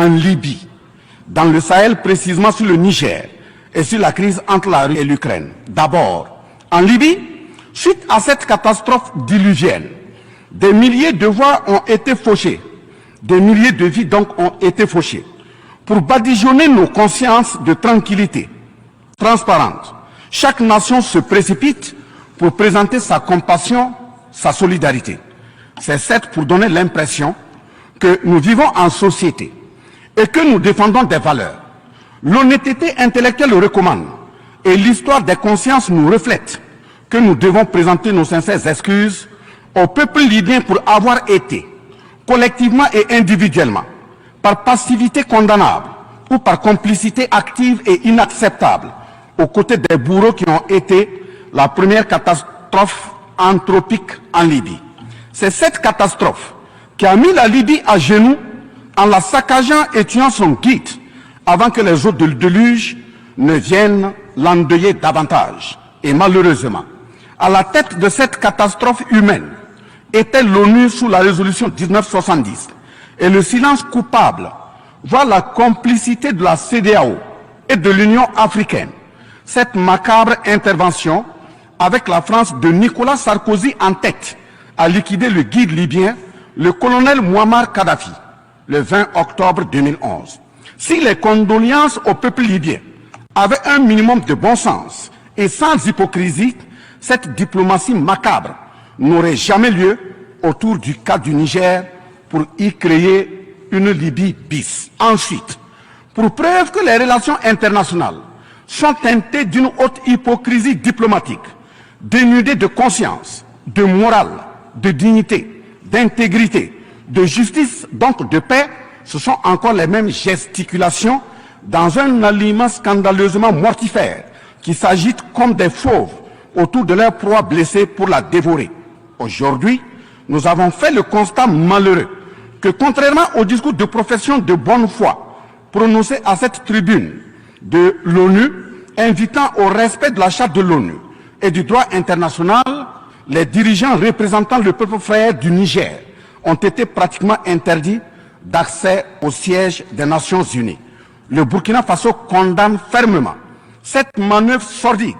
en Libye, dans le Sahel, précisément sur le Niger, et sur la crise entre la Russie et l'Ukraine. D'abord, en Libye, suite à cette catastrophe diluvienne, des milliers de voix ont été fauchées, des milliers de vies donc ont été fauchées, pour badigeonner nos consciences de tranquillité transparente. Chaque nation se précipite pour présenter sa compassion, sa solidarité. C'est certes pour donner l'impression que nous vivons en société et que nous défendons des valeurs. L'honnêteté intellectuelle le recommande et l'histoire des consciences nous reflète que nous devons présenter nos sincères excuses au peuple libyen pour avoir été, collectivement et individuellement, par passivité condamnable ou par complicité active et inacceptable, aux côtés des bourreaux qui ont été la première catastrophe anthropique en Libye. C'est cette catastrophe qui a mis la Libye à genoux en la saccageant et tuant son guide avant que les eaux de déluge ne viennent l'endeuiller davantage. Et malheureusement, à la tête de cette catastrophe humaine était l'ONU sous la résolution 1970. Et le silence coupable voit la complicité de la CEDEAO et de l'Union africaine. Cette macabre intervention, avec la France de Nicolas Sarkozy en tête, a liquidé le guide libyen, le colonel Mouammar Kadhafi, le 20 octobre 2011. Si les condoléances au peuple libyen avaient un minimum de bon sens et sans hypocrisie, cette diplomatie macabre n'aurait jamais lieu autour du cas du Niger pour y créer une Libye bis. Ensuite, pour preuve que les relations internationales sont teintées d'une haute hypocrisie diplomatique, dénudées de conscience, de morale, de dignité, d'intégrité, de justice, donc de paix, ce sont encore les mêmes gesticulations dans un aliment scandaleusement mortifère qui s'agitent comme des fauves autour de leur proie blessée pour la dévorer. Aujourd'hui, nous avons fait le constat malheureux que contrairement au discours de profession de bonne foi prononcé à cette tribune de l'ONU, invitant au respect de la charte de l'ONU et du droit international, les dirigeants représentant le peuple frère du Niger ont été pratiquement interdits d'accès au siège des Nations Unies. Le Burkina Faso condamne fermement cette manœuvre sordide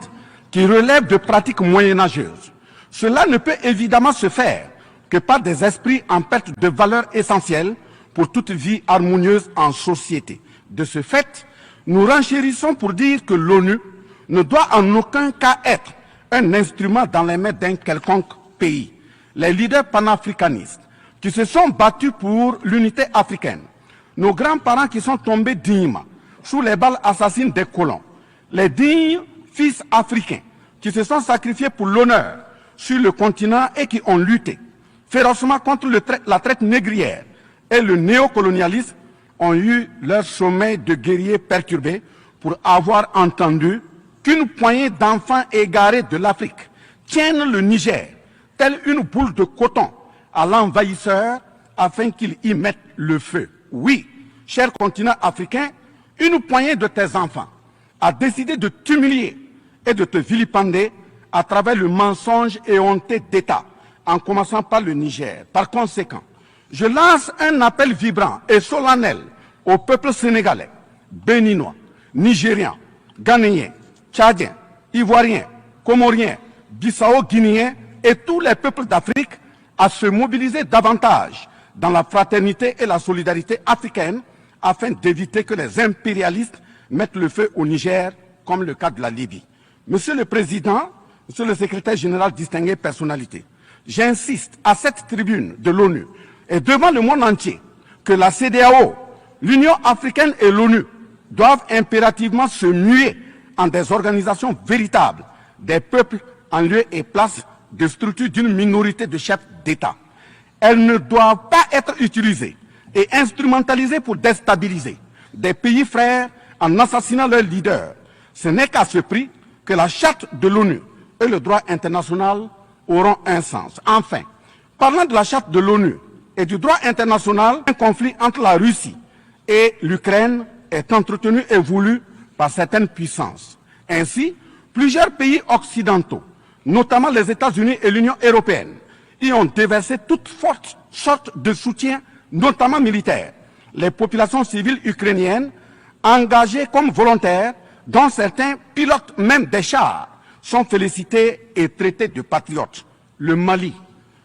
qui relève de pratiques moyenâgeuses. Cela ne peut évidemment se faire que par des esprits en perte de valeurs essentielles pour toute vie harmonieuse en société. De ce fait, nous renchérissons pour dire que l'ONU ne doit en aucun cas être un instrument dans les mains d'un quelconque pays. Les leaders panafricanistes qui se sont battus pour l'unité africaine, nos grands-parents qui sont tombés dignement sous les balles assassines des colons, les dignes fils africains qui se sont sacrifiés pour l'honneur sur le continent et qui ont lutté férocement contre la traite négrière et le néocolonialisme, ont eu leur sommeil de guerriers perturbé pour avoir entendu qu'une poignée d'enfants égarés de l'Afrique tiennent le Niger, telle une boule de coton, à l'envahisseur afin qu'il y mette le feu. Oui, cher continent africain, une poignée de tes enfants a décidé de t'humilier et de te vilipender à travers le mensonge éhonté d'État, en commençant par le Niger. Par conséquent, je lance un appel vibrant et solennel au peuple sénégalais, béninois, nigérien, ghanéen, tchadien, ivoirien, comorien, bissau-guinéen et tous les peuples d'Afrique à se mobiliser davantage dans la fraternité et la solidarité africaine afin d'éviter que les impérialistes mettent le feu au Niger, comme le cas de la Libye. Monsieur le Président, Monsieur le Secrétaire général, distingué personnalité, j'insiste à cette tribune de l'ONU et devant le monde entier que la CEDEAO, l'Union africaine et l'ONU doivent impérativement se muer en des organisations véritables des peuples en lieu et place de structures d'une minorité de chefs d'État. Elles ne doivent pas être utilisées et instrumentalisées pour déstabiliser des pays frères en assassinant leurs leaders. Ce n'est qu'à ce prix que la charte de l'ONU et le droit international auront un sens. Enfin, parlant de la charte de l'ONU et du droit international, un conflit entre la Russie et l'Ukraine est entretenu et voulu par certaines puissances. Ainsi, plusieurs pays occidentaux, notamment les États-Unis et l'Union européenne, y ont déversé toute sorte de soutien, notamment militaire, les populations civiles ukrainiennes engagées comme volontaires, dont certains pilotes même des chars, sont félicités et traités de patriotes. Le Mali,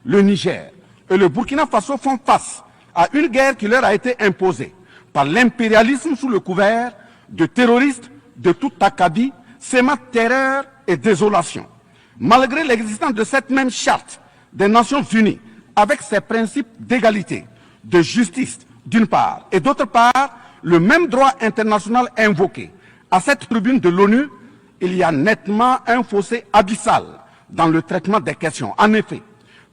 le Niger et le Burkina Faso font face à une guerre qui leur a été imposée par l'impérialisme sous le couvert de terroristes de toute acabit, sémant terreur et désolation. Malgré l'existence de cette même charte des Nations Unies, avec ses principes d'égalité, de justice d'une part, et d'autre part, le même droit international invoqué, à cette tribune de l'ONU, il y a nettement un fossé abyssal dans le traitement des questions. En effet,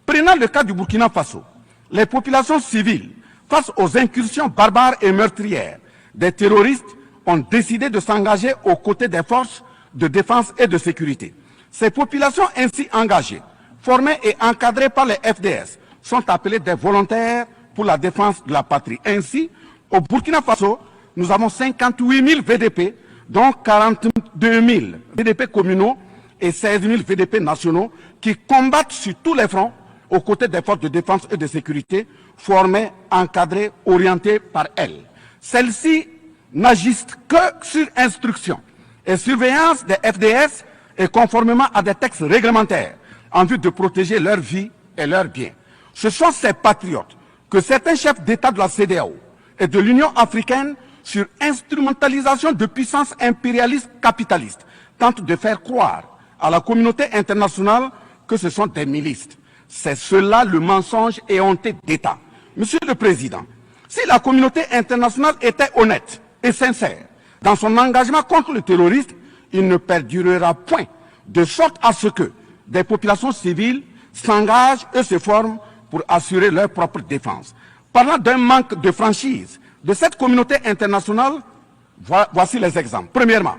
prenant le cas du Burkina Faso, les populations civiles, face aux incursions barbares et meurtrières des terroristes, ont décidé de s'engager aux côtés des forces de défense et de sécurité. Ces populations ainsi engagées, formées et encadrées par les FDS, sont appelées des volontaires pour la défense de la patrie. Ainsi, au Burkina Faso, nous avons 58 000 VDP, dont 42 000 VDP communaux et 16 000 VDP nationaux qui combattent sur tous les fronts aux côtés des forces de défense et de sécurité, formées, encadrées, orientées par elles. Celles-ci n'agissent que sur instruction et surveillance des FDS et conformément à des textes réglementaires en vue de protéger leur vie et leurs biens. Ce sont ces patriotes que certains chefs d'État de la CEDEAO et de l'Union africaine, sur instrumentalisation de puissances impérialistes capitalistes, tentent de faire croire à la communauté internationale que ce sont des milices. C'est cela le mensonge éhonté d'État. Monsieur le Président, si la communauté internationale était honnête et sincère dans son engagement contre le terrorisme, il ne perdurera point, de sorte à ce que des populations civiles s'engagent et se forment pour assurer leur propre défense. Parlant d'un manque de franchise de cette communauté internationale, voici les exemples. Premièrement,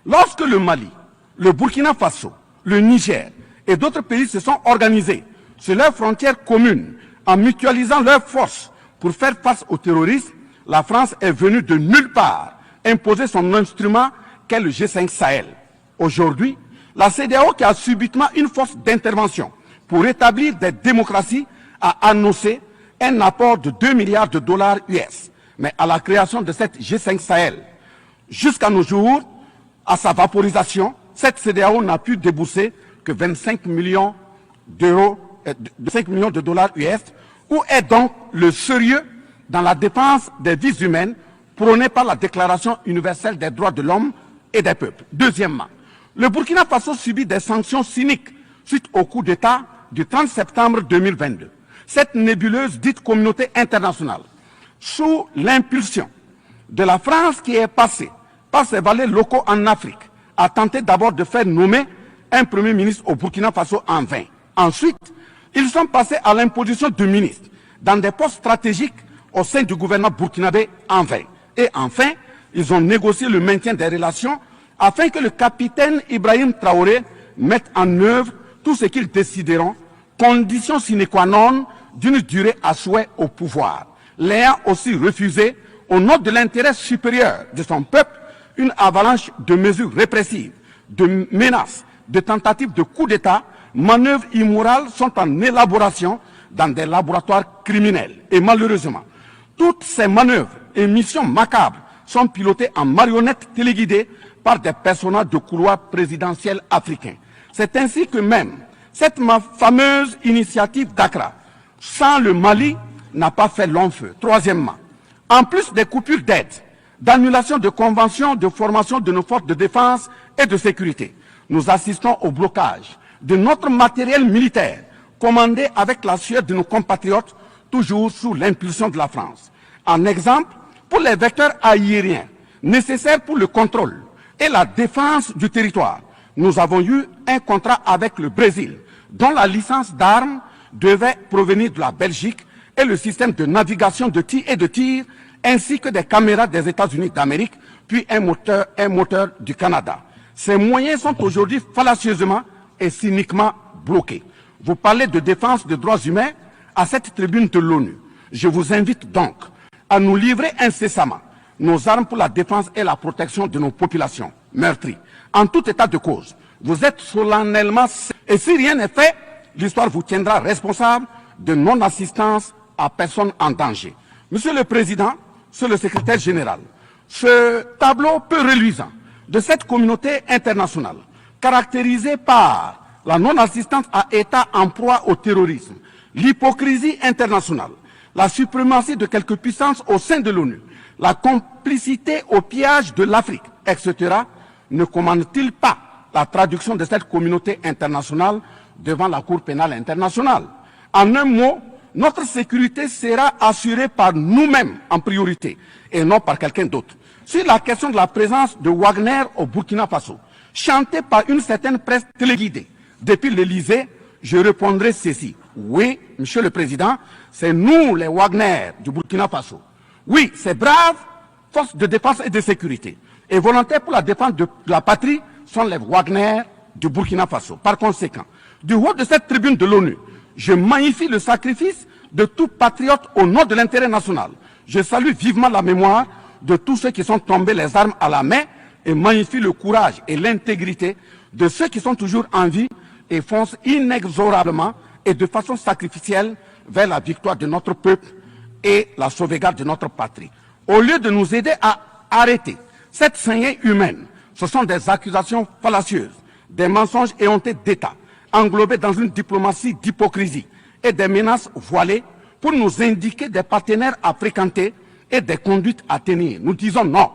lorsque le Mali, le Burkina Faso, le Niger et d'autres pays se sont organisés sur leurs frontières communes en mutualisant leurs forces pour faire face aux terroristes, la France est venue de nulle part imposer son instrument qu'est le G5 Sahel. Aujourd'hui, la CEDEAO, qui a subitement une force d'intervention pour rétablir des démocraties, a annoncé un apport de 2 milliards de dollars US. Mais à la création de cette G5 Sahel, jusqu'à nos jours, à sa vaporisation, cette CEDEAO n'a pu débourser que 25 millions d'euros, 5 millions de dollars US. Où est donc le sérieux dans la défense des vies humaines prônée par la Déclaration universelle des droits de l'homme et des peuples? Deuxièmement, le Burkina Faso subit des sanctions cyniques suite au coup d'État du 30 septembre 2022. Cette nébuleuse dite communauté internationale, sous l'impulsion de la France qui est passée par ses valets locaux en Afrique, a tenté d'abord de faire nommer un premier ministre au Burkina Faso en vain. Ensuite, ils sont passés à l'imposition de ministres dans des postes stratégiques au sein du gouvernement burkinabé en vain. Et enfin, ils ont négocié le maintien des relations afin que le capitaine Ibrahim Traoré mette en œuvre tout ce qu'ils décideront, condition sine qua non d'une durée à souhait au pouvoir. L'ayant aussi refusé, au nom de l'intérêt supérieur de son peuple, une avalanche de mesures répressives, de menaces, de tentatives de coup d'État, manœuvres immorales sont en élaboration dans des laboratoires criminels. Et malheureusement, toutes ces manœuvres et missions macabres sont pilotées en marionnettes téléguidées par des personnages de couloir présidentiel africains. C'est ainsi que même cette fameuse initiative d'Accra, sans le Mali, n'a pas fait long feu. Troisièmement, en plus des coupures d'aide, d'annulation de conventions de formation de nos forces de défense et de sécurité, nous assistons au blocage de notre matériel militaire, commandé avec la sueur de nos compatriotes, toujours sous l'impulsion de la France. En exemple, pour les vecteurs aériens nécessaires pour le contrôle et la défense du territoire, nous avons eu un contrat avec le Brésil, dont la licence d'armes devait provenir de la Belgique et le système de navigation de tir, ainsi que des caméras des États-Unis d'Amérique, puis un moteur du Canada. Ces moyens sont aujourd'hui fallacieusement et cyniquement bloqués. Vous parlez de défense des droits humains à cette tribune de l'ONU. Je vous invite donc à nous livrer incessamment nos armes pour la défense et la protection de nos populations meurtries. En tout état de cause, vous êtes solennellement... Et si rien n'est fait, l'histoire vous tiendra responsable de non-assistance à personne en danger. Monsieur le Président, Monsieur le secrétaire général, ce tableau peu reluisant de cette communauté internationale, caractérisée par la non-assistance à États en proie au terrorisme, l'hypocrisie internationale, la suprématie de quelques puissances au sein de l'ONU, la complicité au pillage de l'Afrique, etc., ne commande-t-il pas la traduction de cette communauté internationale devant la Cour pénale internationale? En un mot, notre sécurité sera assurée par nous-mêmes en priorité et non par quelqu'un d'autre. Sur la question de la présence de Wagner au Burkina Faso, chantée par une certaine presse téléguidée depuis l'Élysée, je répondrai ceci. Oui, Monsieur le Président, c'est nous les Wagner du Burkina Faso. Oui, ces braves forces de défense et de sécurité et volontaires pour la défense de la patrie sont les Wagner du Burkina Faso. Par conséquent, du haut de cette tribune de l'ONU, je magnifie le sacrifice de tout patriote au nom de l'intérêt national. Je salue vivement la mémoire de tous ceux qui sont tombés les armes à la main et magnifie le courage et l'intégrité de ceux qui sont toujours en vie et foncent inexorablement et de façon sacrificielle vers la victoire de notre peuple et la sauvegarde de notre patrie. Au lieu de nous aider à arrêter cette saignée humaine, ce sont des accusations fallacieuses, des mensonges éhontés d'État, englobés dans une diplomatie d'hypocrisie et des menaces voilées pour nous indiquer des partenaires à fréquenter et des conduites à tenir. Nous disons non.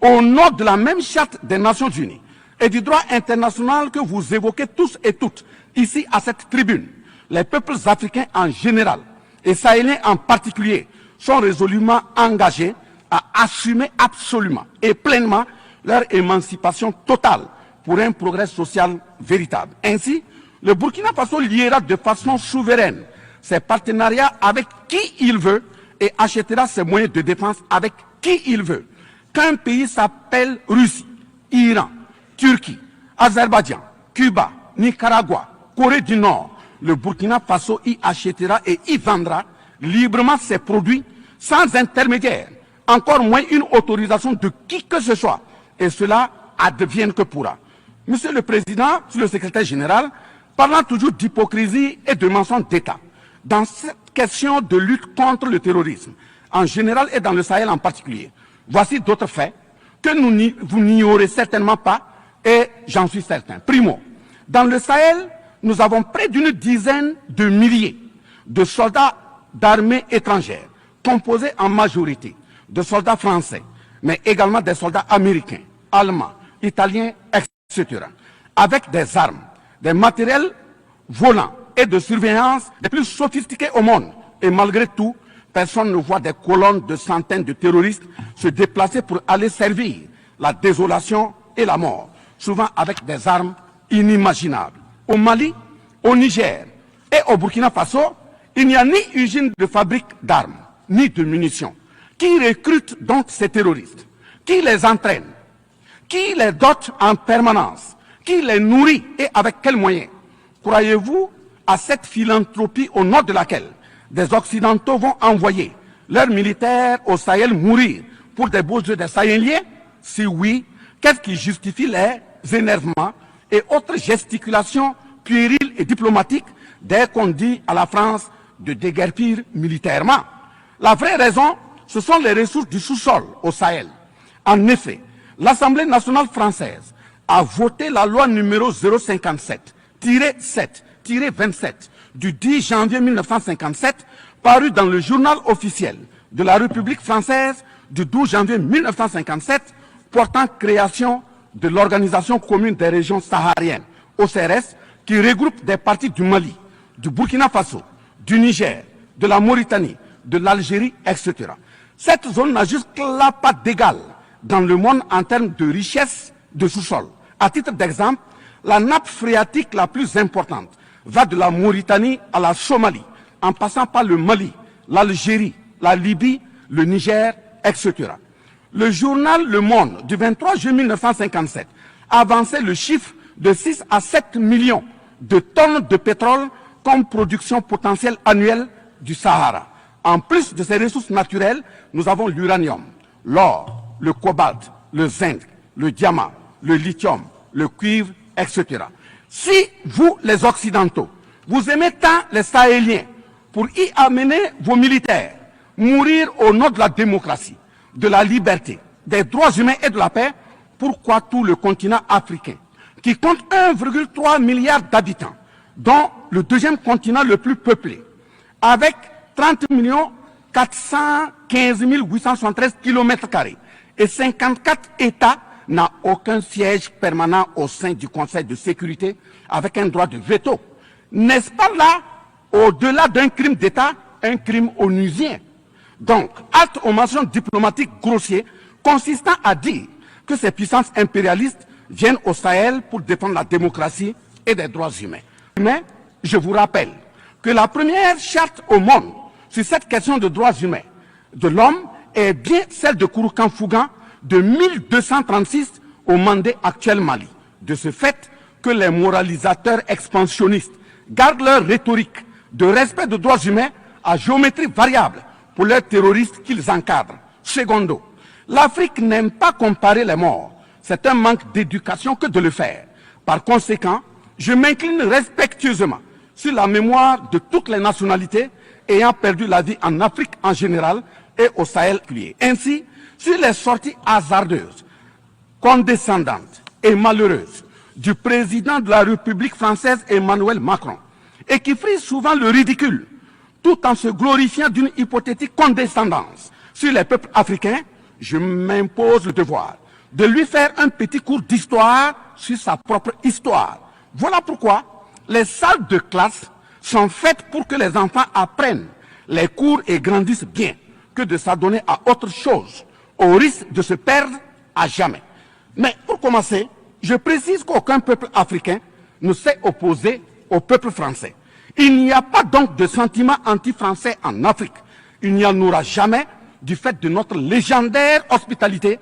Au nom de la même charte des Nations Unies et du droit international que vous évoquez tous et toutes ici à cette tribune, les peuples africains en général et sahéliens en particulier sont résolument engagés à assumer absolument et pleinement leur émancipation totale pour un progrès social véritable. Ainsi, le Burkina Faso liera de façon souveraine ses partenariats avec qui il veut et achètera ses moyens de défense avec qui il veut. Qu'un pays s'appelle Russie, Iran, Turquie, Azerbaïdjan, Cuba, Nicaragua, Corée du Nord, le Burkina Faso y achètera et y vendra librement ses produits sans intermédiaire, encore moins une autorisation de qui que ce soit. Et cela advienne que pourra. Monsieur le Président, Monsieur le Secrétaire général, parlant toujours d'hypocrisie et de mensonges d'État, dans cette question de lutte contre le terrorisme, en général et dans le Sahel en particulier, voici d'autres faits que vous n'ignorez certainement pas et j'en suis certain. Primo, dans le Sahel, nous avons près d'une dizaine de milliers de soldats d'armées étrangères, composés en majorité de soldats français, mais également des soldats américains, allemands, italiens, etc., avec des armes, des matériels volants et de surveillance les plus sophistiqués au monde. Et malgré tout, personne ne voit des colonnes de centaines de terroristes se déplacer pour aller servir la désolation et la mort, souvent avec des armes inimaginables. Au Mali, au Niger et au Burkina Faso, il n'y a ni usine de fabrique d'armes, ni de munitions. Qui recrute donc ces terroristes? Qui les entraîne? Qui les dote en permanence? Qui les nourrit et avec quels moyens? Croyez-vous à cette philanthropie au nom de laquelle des Occidentaux vont envoyer leurs militaires au Sahel mourir pour des beaux yeux des Sahéliens? Si oui, qu'est-ce qui justifie les énervements et autres gesticulations puériles et diplomatiques dès qu'on dit à la France de déguerpir militairement? La vraie raison, ce sont les ressources du sous-sol au Sahel. En effet, l'Assemblée nationale française a voté la loi numéro 057-7-27 du 10 janvier 1957, parue dans le journal officiel de la République française du 12 janvier 1957, portant création de l'Organisation commune des régions sahariennes, OCRS, qui regroupe des parties du Mali, du Burkina Faso, du Niger, de la Mauritanie, de l'Algérie, etc. Cette zone n'a jusque-là pas d'égal dans le monde en termes de richesse de sous-sol. À titre d'exemple, la nappe phréatique la plus importante va de la Mauritanie à la Somalie, en passant par le Mali, l'Algérie, la Libye, le Niger, etc. Le journal Le Monde du 23 juillet 1957 avançait le chiffre de 6 à 7 millions de tonnes de pétrole comme production potentielle annuelle du Sahara. En plus de ces ressources naturelles, nous avons l'uranium, l'or, le cobalt, le zinc, le diamant, le lithium, le cuivre, etc. Si vous, les Occidentaux, vous aimez tant les Sahéliens pour y amener vos militaires, mourir au nom de la démocratie, de la liberté, des droits humains et de la paix, pourquoi tout le continent africain, qui compte 1,3 milliard d'habitants, dont le deuxième continent le plus peuplé, avec 30 415 873 km² et 54 États, n'a aucun siège permanent au sein du Conseil de sécurité avec un droit de veto. N'est-ce pas là, au-delà d'un crime d'État, un crime onusien? Donc, acte aux mensonges diplomatiques grossiers consistant à dire que ces puissances impérialistes viennent au Sahel pour défendre la démocratie et des droits humains. Mais je vous rappelle que la première charte au monde sur cette question de droits humains de l'homme est bien celle de Kouroukan Fougan de 1236 au Mandé actuel Mali. De ce fait que les moralisateurs expansionnistes gardent leur rhétorique de respect des droits humains à géométrie variable pour leurs terroristes qu'ils encadrent. Secondo, l'Afrique n'aime pas comparer les morts. C'est un manque d'éducation que de le faire. Par conséquent, je m'incline respectueusement sur la mémoire de toutes les nationalités ayant perdu la vie en Afrique en général et au Sahel. Ainsi, sur les sorties hasardeuses, condescendantes et malheureuses du président de la République française Emmanuel Macron, et qui frise souvent le ridicule, tout en se glorifiant d'une hypothétique condescendance sur les peuples africains, je m'impose le devoir de lui faire un petit cours d'histoire sur sa propre histoire. Voilà pourquoi les salles de classe sont faites pour que les enfants apprennent les cours et grandissent bien, que de s'adonner à autre chose, au risque de se perdre à jamais. Mais pour commencer, je précise qu'aucun peuple africain ne s'est opposé au peuple français. Il n'y a pas donc de sentiment anti-français en Afrique. Il n'y en aura jamais du fait de notre légendaire hospitalité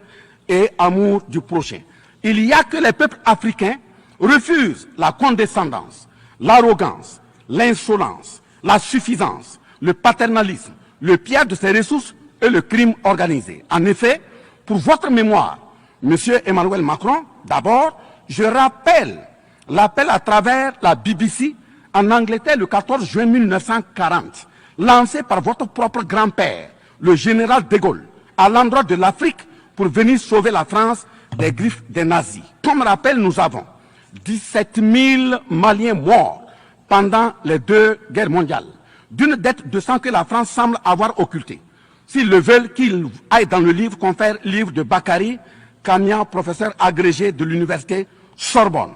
et amour du prochain. Il y a que les peuples africains refusent la condescendance, l'arrogance, l'insolence, la suffisance, le paternalisme, le pillage de ses ressources et le crime organisé. En effet, pour votre mémoire, Monsieur Emmanuel Macron, d'abord, je rappelle l'appel à travers la BBC en Angleterre le 14 juin 1940, lancé par votre propre grand-père, le général de Gaulle, à l'endroit de l'Afrique pour venir sauver la France des griffes des nazis. Comme rappel, nous avons 17 000 Maliens morts pendant les 2 guerres mondiales, d'une dette de sang que la France semble avoir occultée. S'ils le veulent, qu'ils aillent dans le livre, confère livre de Bakary Kamian, professeur agrégé de l'université Sorbonne.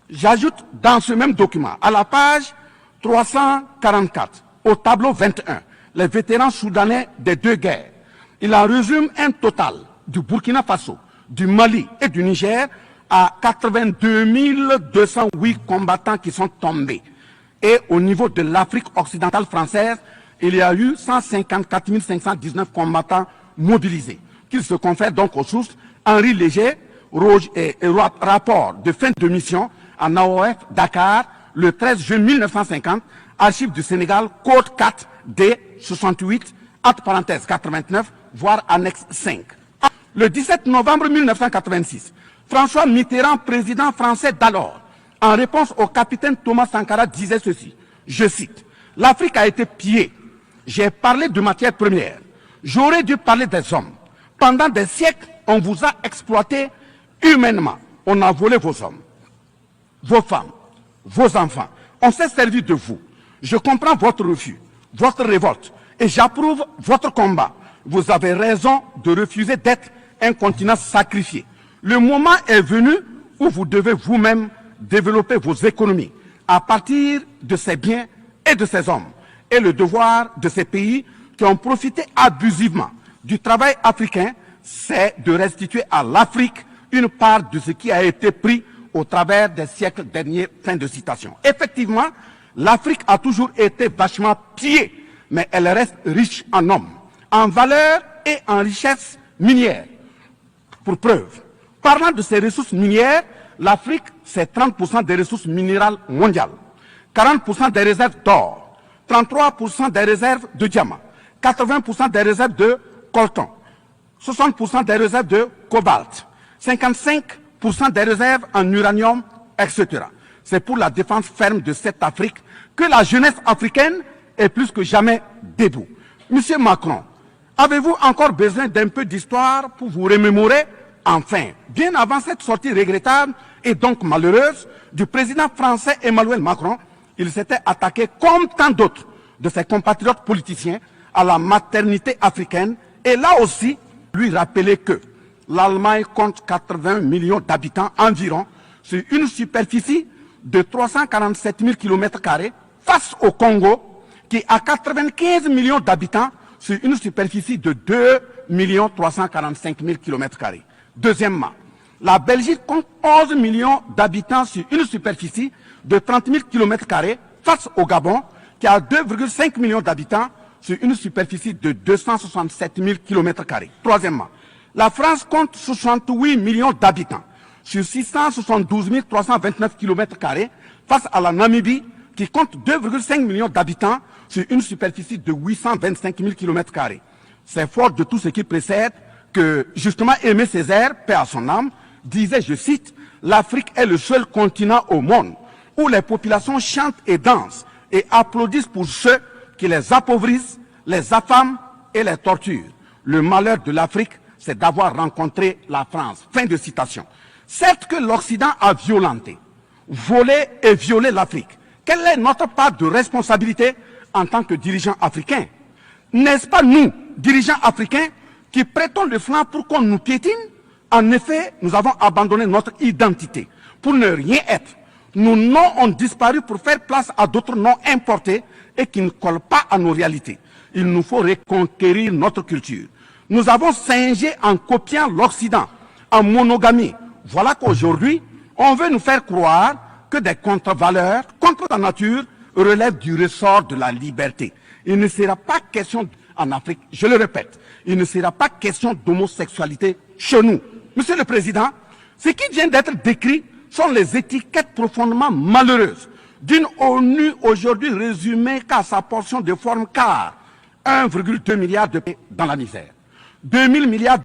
J'ajoute dans ce même document, à la page 344, au tableau 21, les vétérans soudanais des 2 guerres. Il en résume un total du Burkina Faso, du Mali et du Niger à 82 208 combattants qui sont tombés. Et au niveau de l'Afrique occidentale française, il y a eu 154 519 combattants mobilisés, qu'ils se confèrent donc aux sources Henri Léger, rapport de fin de mission en AOF Dakar, le 13 juin 1950, archives du Sénégal, code 4 D 68, entre parenthèses 89, voire annexe 5. Le 17 novembre 1986, François Mitterrand, président français d'alors, en réponse au capitaine Thomas Sankara, disait ceci, je cite, « L'Afrique a été pillée. J'ai parlé de matières premières. J'aurais dû parler des hommes. Pendant des siècles, on vous a exploité humainement. On a volé vos hommes, vos femmes, vos enfants. On s'est servi de vous. Je comprends votre refus, votre révolte, et j'approuve votre combat. Vous avez raison de refuser d'être un continent sacrifié. Le moment est venu où vous devez vous-même développer vos économies à partir de ces biens et de ces hommes. Et le devoir de ces pays qui ont profité abusivement du travail africain, c'est de restituer à l'Afrique une part de ce qui a été pris au travers des siècles derniers. Fin de citation. Effectivement, l'Afrique a toujours été vachement pillée, mais elle reste riche en hommes, en valeur et en richesse minière. Pour preuve, parlant de ses ressources minières, l'Afrique, c'est 30% des ressources minérales mondiales, 40% des réserves d'or, 33% des réserves de diamants, 80% des réserves de coltan, 60% des réserves de cobalt, 55% des réserves en uranium, etc. C'est pour la défense ferme de cette Afrique que la jeunesse africaine est plus que jamais debout. Monsieur Macron, Avez-vous encore besoin d'un peu d'histoire pour vous remémorer? Enfin, bien avant cette sortie regrettable et donc malheureuse du président français Emmanuel Macron, il s'était attaqué, comme tant d'autres de ses compatriotes politiciens, à la maternité africaine et là aussi lui rappeler que l'Allemagne compte 80 millions d'habitants environ sur une superficie de 347 000 km² face au Congo qui a 95 millions d'habitants sur une superficie de 2 345 000 km². Deuxièmement, la Belgique compte 11 millions d'habitants sur une superficie de 30 000 km² face au Gabon qui a 2,5 millions d'habitants sur une superficie de 267 000 km². Troisièmement, la France compte 68 millions d'habitants sur 672 329 km² face à la Namibie qui compte 2,5 millions d'habitants sur une superficie de 825 000 km². C'est fort de tout ce qui précède que, justement, Aimé Césaire, paix à son âme, disait, je cite, « L'Afrique est le seul continent au monde où les populations chantent et dansent et applaudissent pour ceux qui les appauvrissent, les affament et les torturent. Le malheur de l'Afrique, c'est d'avoir rencontré la France. » Fin de citation. Certes que l'Occident a violenté, volé et violé l'Afrique. Quelle est notre part de responsabilité en tant que dirigeants africains? N'est-ce pas nous, dirigeants africains, qui prêtons le flanc pour qu'on nous piétine? En effet, nous avons abandonné notre identité pour ne rien être. Nos noms ont disparu pour faire place à d'autres noms importés et qui ne collent pas à nos réalités. Il nous faut reconquérir notre culture. Nous avons singé en copiant l'Occident, en monogamie. Voilà qu'aujourd'hui, on veut nous faire croire que des contre-valeurs contre la nature relèvent du ressort de la liberté. Il ne sera pas question en Afrique, je le répète, il ne sera pas question d'homosexualité chez nous. Monsieur le Président, ce qui vient d'être décrit sont les étiquettes profondément malheureuses d'une ONU aujourd'hui résumée qu'à sa portion de forme car 1,2 milliard de pays dans la misère, 2000 milliards